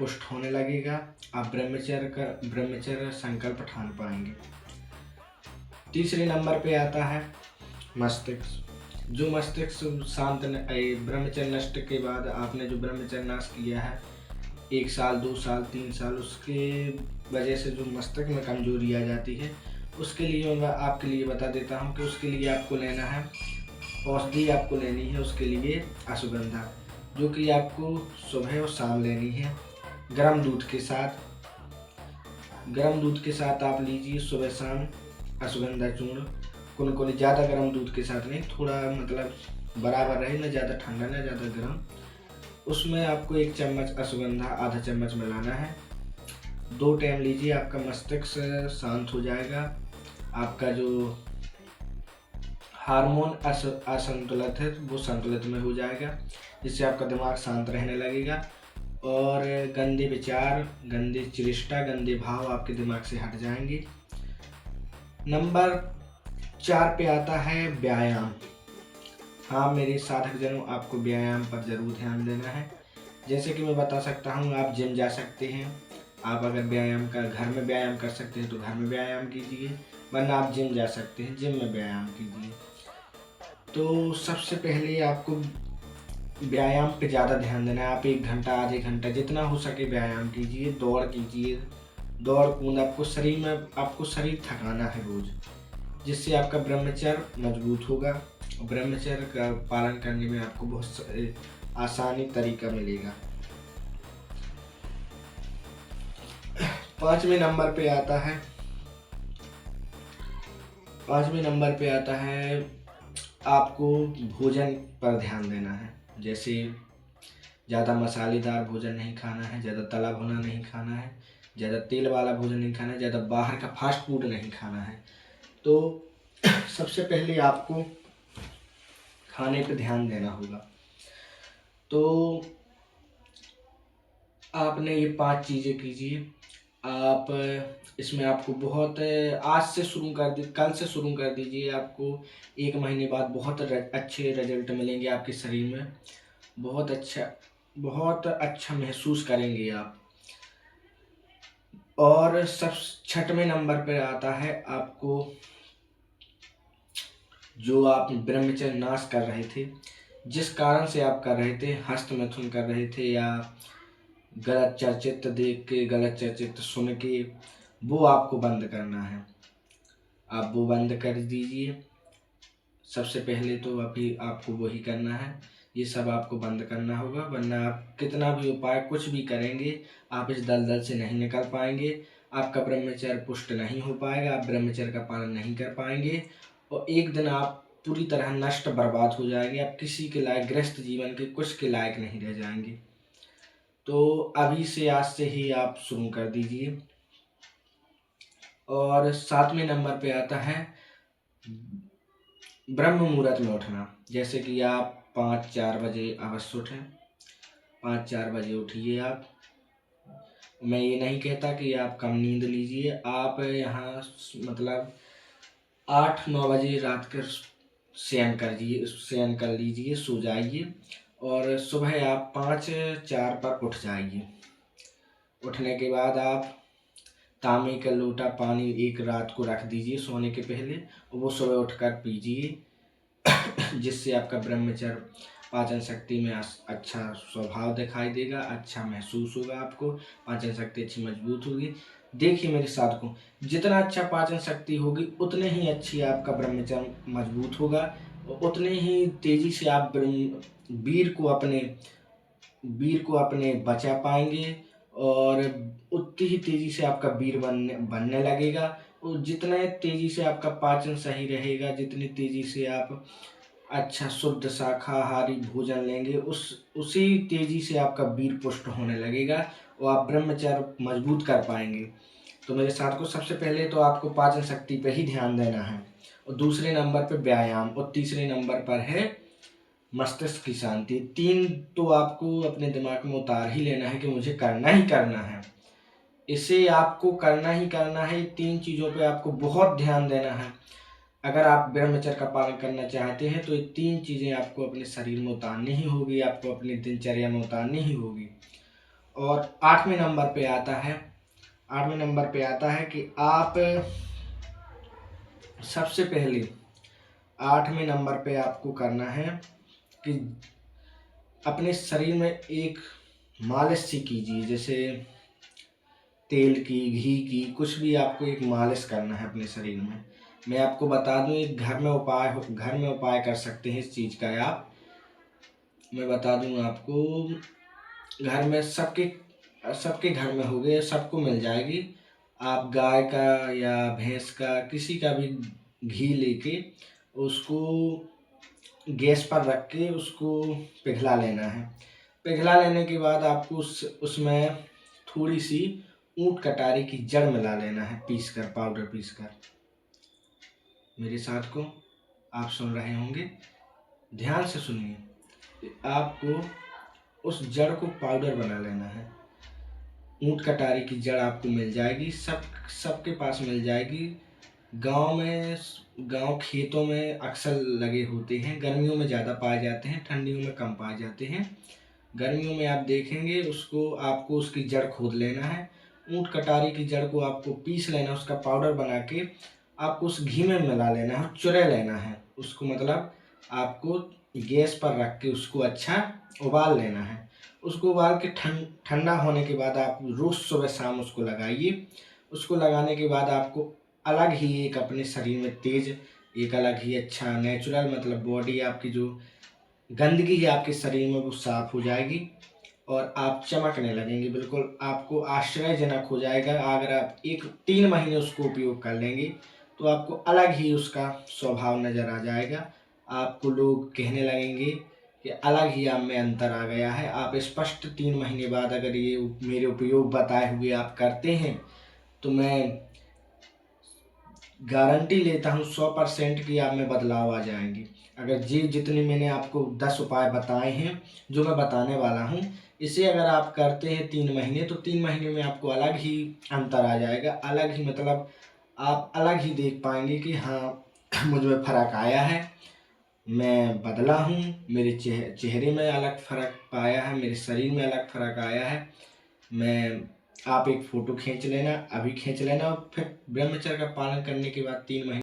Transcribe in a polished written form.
पुष्ट होने लगेगा। आप ब्रह्मचर्य संकल्प ठान पाएंगे। तीसरे नंबर पे आता है मस्तिष्क। जो मस्तिष्क ब्रह्मचर्य नष्ट के बाद आपने जो ब्रह्मचर्य नाश किया है 1 साल 2 साल 3 साल, उसके वजह से जो मस्तिष्क में कमजोरी आ जाती है, उसके लिए मैं आपके लिए बता देता हूँ कि उसके लिए आपको लेना है औषधि, आपको लेनी है उसके लिए अश्वगंधा, जो कि आपको सुबह और शाम लेनी है गर्म दूध के साथ। गर्म दूध के साथ आप लीजिए सुबह शाम अश्वगंधा चूर्ण। कुनकुनी, ज़्यादा गर्म दूध के साथ नहीं, थोड़ा मतलब बराबर रहे, ना ज़्यादा ठंडा ना ज़्यादा गर्म। उसमें आपको 1 चम्मच अश्वगंधा आधा चम्मच मिलाना है। 2 टाइम लीजिए, आपका मस्तिष्क शांत हो जाएगा। आपका जो हार्मोन असंतुलित है वो संतुलित में हो जाएगा, जिससे आपका दिमाग शांत रहने लगेगा और गंदे विचार, गंदे चेष्टा, गंदे भाव आपके दिमाग से हट जाएंगे। नंबर 4 पे आता है व्यायाम। हाँ मेरे साधक जनों, आपको व्यायाम पर जरूर ध्यान देना है। जैसे कि मैं बता सकता हूँ, आप जिम जा सकते हैं। आप अगर घर में व्यायाम कर सकते हैं तो घर में व्यायाम कीजिए, वरना आप जिम जा सकते हैं, जिम में व्यायाम कीजिए। तो सबसे पहले आपको व्यायाम पे ज़्यादा ध्यान देना है। आप 1 घंटा आधे घंटा जितना हो सके व्यायाम कीजिए, दौड़ कीजिए, दौड़ कूद। आपको शरीर थकाना है रोज, जिससे आपका ब्रह्मचर्य मजबूत होगा। ब्रह्मचर्य का पालन करने में आपको बहुत आसानी तरीका मिलेगा। 5वें नंबर पे आता है आपको भोजन पर ध्यान देना है। जैसे ज़्यादा मसालेदार भोजन नहीं खाना है, ज़्यादा तला भुना नहीं खाना है, ज़्यादा तेल वाला भोजन नहीं खाना है, ज़्यादा बाहर का फास्ट फूड नहीं खाना है। तो सबसे पहले आपको खाने पे ध्यान देना होगा। तो आपने ये 5 चीज़ें कीजिए। आप इसमें आपको बहुत आज से कल से शुरू कर दीजिए। आपको 1 महीने बाद बहुत अच्छे रिजल्ट मिलेंगे आपके शरीर में। बहुत अच्छा महसूस करेंगे आप। और 6वें नंबर पर आता है आपको, जो आप ब्रह्मचर्य नाश कर रहे थे, जिस कारण से आप कर रहे थे, हस्त मैथुन कर रहे थे या गलत चर्चित देख के, गलत चर्चित सुन के, वो आपको बंद करना है। आप वो बंद कर दीजिए। सबसे पहले तो अभी आपको वही करना है, ये सब आपको बंद करना होगा, वरना आप कितना भी उपाय कुछ भी करेंगे, आप इस दलदल से नहीं निकल पाएंगे। आपका ब्रह्मचर्य पुष्ट नहीं हो पाएगा, आप ब्रह्मचर्य का पालन नहीं कर पाएंगे और एक दिन आप पूरी तरह नष्ट बर्बाद हो जाएंगे। आप किसी के लायक, गृहस्थ जीवन के कुछ के लायक नहीं रह जाएंगे। तो अभी से, आज से ही आप शुरू कर दीजिए। और 7वें नंबर पे आता है ब्रह्म मुहूर्त में उठना। जैसे कि आप 5-4 बजे अवश्य उठें, 5-4 बजे उठिए आप। मैं ये नहीं कहता कि आप कम नींद लीजिए, आप यहाँ मतलब 8-9 बजे रात कर शयन कर लीजिए, सो जाइए और सुबह आप 5-4 पर उठ जाइए। उठने के बाद आप तांबे का लोटा पानी एक रात को रख दीजिए सोने के पहले, वो सुबह उठकर पीजिए, जिससे आपका ब्रह्मचर्य पाचन शक्ति में अच्छा स्वभाव दिखाई देगा, अच्छा महसूस होगा आपको, पाचन शक्ति अच्छी मजबूत होगी। देखिए मेरे साधकों, जितना अच्छा पाचन शक्ति होगी उतने ही अच्छी आपका ब्रह्मचर्य मजबूत होगा, उतने ही तेजी से आप वीर को अपने बचा पाएंगे और उतनी ही तेजी से आपका वीर बनने लगेगा। और जितने तेजी से आपका पाचन सही रहेगा, जितनी तेजी से आप अच्छा शुद्ध शाकाहारी भोजन लेंगे, उसी तेजी से आपका वीर पुष्ट होने लगेगा और आप ब्रह्मचर्य मजबूत कर पाएंगे। तो मेरे साथ को सबसे पहले तो आपको पाचन शक्ति पे ही ध्यान देना है, और दूसरे नंबर पे व्यायाम, और तीसरे नंबर पर है मस्तिष्क की शांति। 3 तो आपको अपने दिमाग में उतार ही लेना है कि मुझे करना ही करना है, इसे आपको करना ही करना है। 3 चीज़ों पे आपको बहुत ध्यान देना है। अगर आप ब्रह्मचर्य का पालन करना चाहते हैं तो ये 3 चीज़ें आपको अपने शरीर में उतारनी ही होगी, आपको अपनी दिनचर्या में उतारनी ही होगी। और 8वें नंबर पे आता है, 8वें नंबर पे आता है कि आप सबसे पहले 8वें नंबर पे आपको करना है कि अपने शरीर में एक मालिश सी कीजिए, जैसे तेल की, घी की, कुछ भी आपको एक मालिश करना है अपने शरीर में। मैं आपको बता दूं, एक घर में उपाय कर सकते हैं इस चीज़ का आप। मैं बता दूं आपको, घर में सबके सबके घर में होगे, सबको मिल जाएगी। आप गाय का या भैंस का किसी का भी घी लेके उसको गैस पर रख के उसको पिघला लेना है। पिघला लेने के बाद आपको उसमें थोड़ी सी ऊँट कटारी की जड़ मिला लेना है, पीस कर, पाउडर पीस कर। मेरे साथ को आप सुन रहे होंगे, ध्यान से सुनिए। आपको उस जड़ को पाउडर बना लेना है। ऊँट कटारी की जड़ आपको मिल जाएगी, सबके पास मिल जाएगी। गांव खेतों में अक्सर लगे होते हैं। गर्मियों में ज़्यादा पाए जाते हैं, ठंडियों में कम पाए जाते हैं। गर्मियों में आप देखेंगे आपको उसकी जड़ खोद लेना है। ऊँट कटारी की जड़ को आपको पीस लेना, उसका पाउडर बना के आपको उस घी में मिला लेना है, चुरा लेना है उसको। मतलब आपको गैस पर रख के उसको अच्छा उबाल लेना है। उसको उबाल के ठंडा होने के बाद आप रोज़ सुबह शाम उसको लगाइए। उसको लगाने के बाद आपको अलग ही एक अपने शरीर में एक अलग ही अच्छा नेचुरल, मतलब बॉडी आपकी जो गंदगी है आपके शरीर में वो साफ हो जाएगी और आप चमकने लगेंगे। बिल्कुल आपको आश्चर्यजनक हो जाएगा। अगर आप 3 महीने उसको उपयोग कर लेंगे तो आपको अलग ही उसका स्वभाव नज़र आ जाएगा। आपको लोग कहने लगेंगे कि अलग ही आप में अंतर आ गया है। आप स्पष्ट 3 महीने बाद अगर ये मेरे उपयोग बताए हुए आप करते हैं तो मैं गारंटी लेता हूँ 100% कि आप में बदलाव आ जाएंगे। अगर जितने मैंने आपको 10 उपाय बताए हैं, जो मैं बताने वाला हूँ, इसे अगर आप करते हैं 3 महीने, तो 3 महीने में आपको अलग ही अंतर आ जाएगा। अलग ही मतलब आप अलग ही देख पाएंगे कि हाँ मुझ में फ़र्क आया है, मैं बदला हूँ, मेरे चेहरे में अलग फ़र्क पाया है, मेरे शरीर में अलग फ़र्क आया है। आप एक फ़ोटो खींच लेना, अभी खींच लेना, और फिर ब्रह्मचर्य का पालन करने के बाद 3 महीने